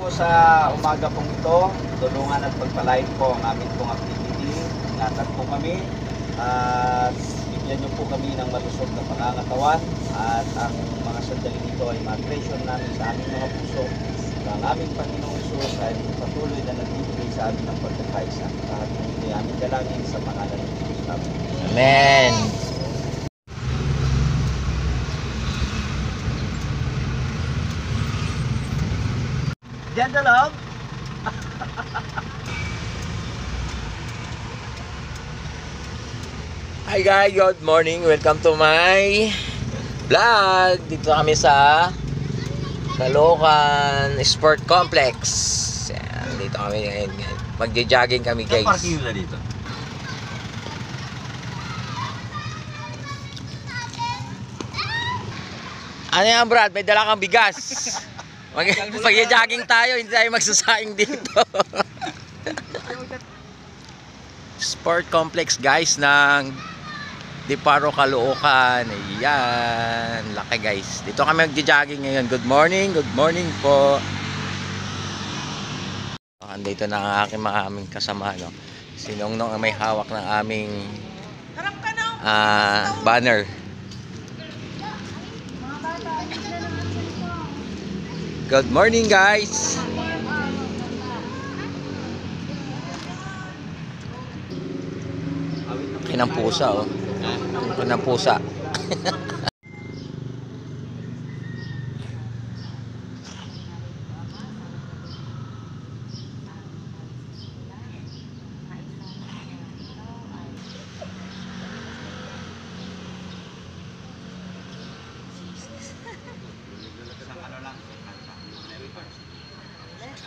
po sa umaga pong ito. Tulungan at pagpalain po ang aming pong activity. Ingatan po kami at bigyan niyo po kami ng malusog na pangangatawan at ang mga sandaling ito ay ma-treasure namin sa aming mga puso. Ang aming Panginoong Hesus ay patuloy na nagbibigay sa amin ng pagkakaisa. Lahat ng ito ay aming dalangin sa pangalan ng Diyos namin. Amen. Diyan na lang. Hi guys, good morning. Welcome to my vlog. Dito kami sa Caloocan Sport Complex. Yan, dito kami ngayon. Magja-jogging kami guys. Parking na dito. Ano yan Brad? May dala kang bigas. Magja-jogging tayo, hindi tayo magsasaing dito. Sport Complex guys ng Diparo, Caloocan. Ayan, laki guys. Dito kami magja-jogging ngayon. Good morning po. Andito na ang aking aming kasama, no? Si Nongnong ang may hawak ng aming banner. Good morning guys. Kinang pusa oh. Kinang pusa.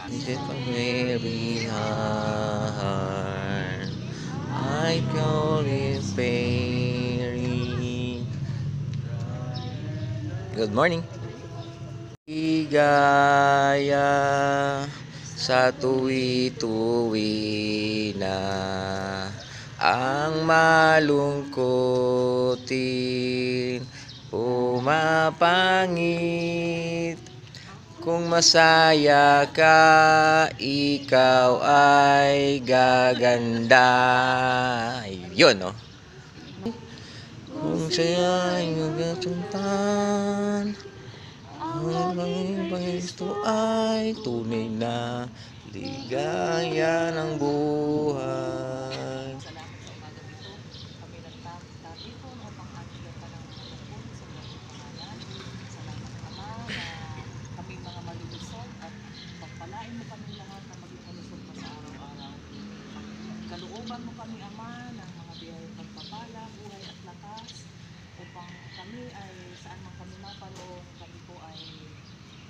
Is it very hard? I call it fairy. Good morning. Ligaya sa tuwi-tuwi na ang malungkotin pumapangit. Kung masaya ka, ikaw ay gaganda. Yun, no? Kung saya ay nagkasuntan, ang pangisto ay tunay na ligaya ng buhay. Kalooban mo kami, Ama, ng mga biyayang pagpapala, buhay at lakas, upang kami ay saan man kami maparoon, kami po ay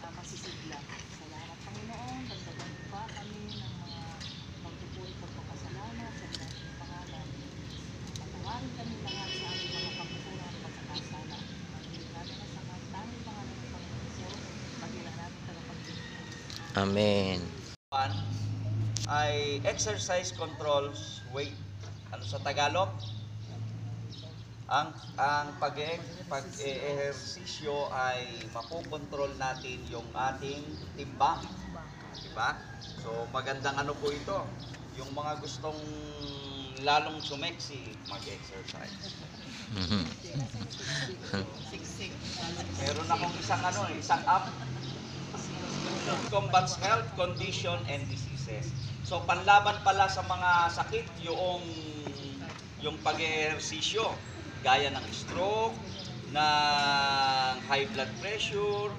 masisigla. Salamat, Panginoon, dagdagan mo pa kami ng mga pagpupuri at pagpapasalamat sa ating pangalan. Patawarin kami lahat sa aming mga pagkukulang at pagkakasala. Pagkiling namin na sa tanging pangalan ng Panginoon Hesus, pagkilang namin tagapagligtas. Amen. Ay exercise controls weight. Ano sa Tagalog? Ang pag-ehersisyo ay mapokontrol natin yung ating timbang. Diba? So magandang ano po ito. Yung mga gustong lalong sumeksi, mag-exercise. Meron akong isang app. Combats health, condition, and diseases. So panlaban pala sa mga sakit yung pag-ehersisyo, gaya ng stroke, ng high blood pressure,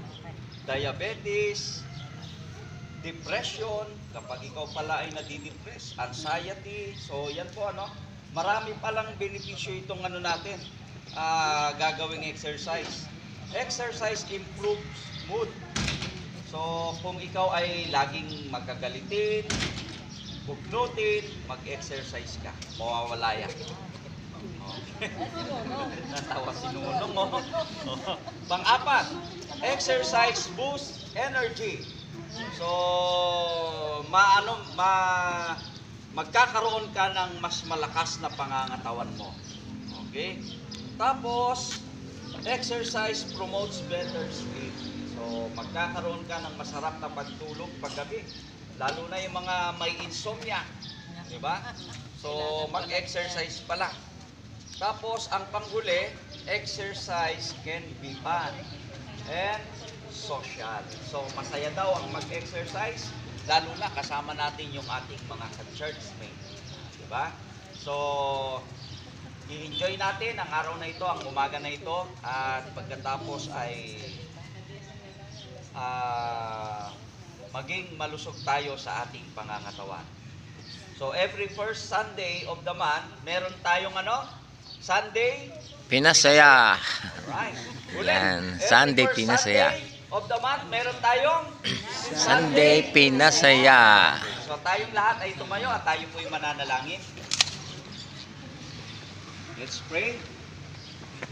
diabetes, depression, kapag ikaw pala ay nadidepress, anxiety. So yan po ano, marami palang benepisyo itong ano natin, gagawing exercise. Exercise improves mood. So kung ikaw ay laging magkagalitin, bugnutin, mag-exercise ka, mawawala yan. Okay. Natawa si Nunong mo. Pang-apat, exercise boosts energy. So magkakaroon ka ng mas malakas na pangangatawan mo. Okay? Tapos exercise promotes better sleep. So So magkakaroon ka ng masarap na pagtulog paggabi. Lalo na yung mga may insomnia. Di ba? So mag-exercise pala. Tapos ang panghuli, exercise can be fun and social. So masaya daw ang mag-exercise, lalo na kasama natin yung ating mga ka-churchmate. Diba? So i-enjoy natin ang araw na ito, ang umaga na ito, at pagkatapos ay maging malusog tayo sa ating pangangatawan. So every first Sunday of the month, meron tayong Sunday Pinasaya. Right. Yan, Every Sunday first Pinasaya. Sunday of the month, meron tayong Sunday Pinasaya. So tayong lahat ay tumayo at tayo po'y mananalangin. Let's pray.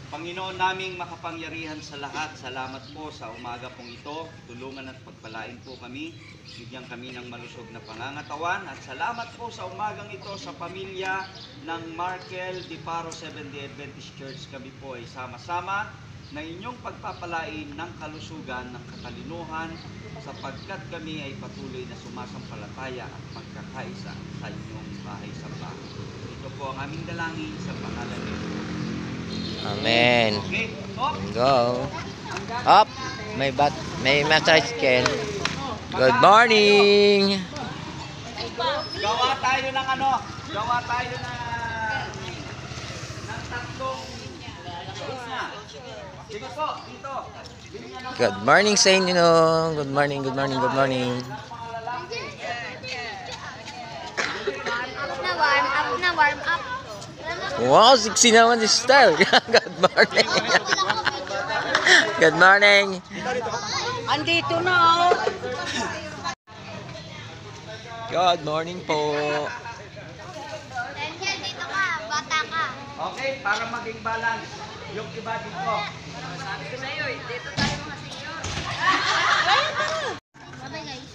Panginoon naming makapangyarihan sa lahat, salamat po sa umaga pong ito. Tulungan at pagpalain po kami. Bigyan kami ng malusog na pangangatawan. At salamat po sa umagang ito sa pamilya ng Markel Diparo Seventh-day Adventist Church. Kami po ay sama-sama na inyong pagpapalain ng kalusugan, ng katalinuhan, sapagkat kami ay patuloy na sumasampalataya at magkakaisa sa inyong bahay-sambahan. Ito po ang aming dalangin sa pangalan ni Jesus. Amen. Okay, up. Go. Up. May massage can. Good morning. Gawa tayo ng Gawa tayo ng tatlong na. Sige po, dito. Good morning sa inyo. Good morning, good morning, good morning. Warm up. Wow, sexy naman si style. Good morning. Good morning. Andito na. Good morning po. Daniel, dito ka. Bata ka. Okay, para maging balance. Yung iba dito. Sabi ko sa'yo eh. Dito tayo mga senior. Bye guys.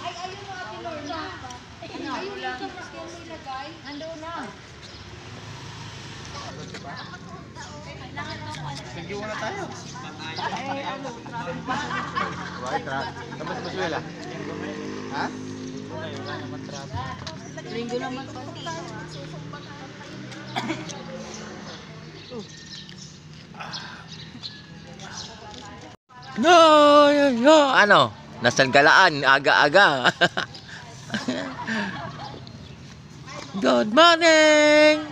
Ay, ayun mo Ate Lorna. Ayun lang. Ando na. Sige muna tayo. Ha? Linggo naman pa. No, no. Ano? Nasaan galaan? Aga-aga. Good morning.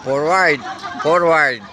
Forward. Forward.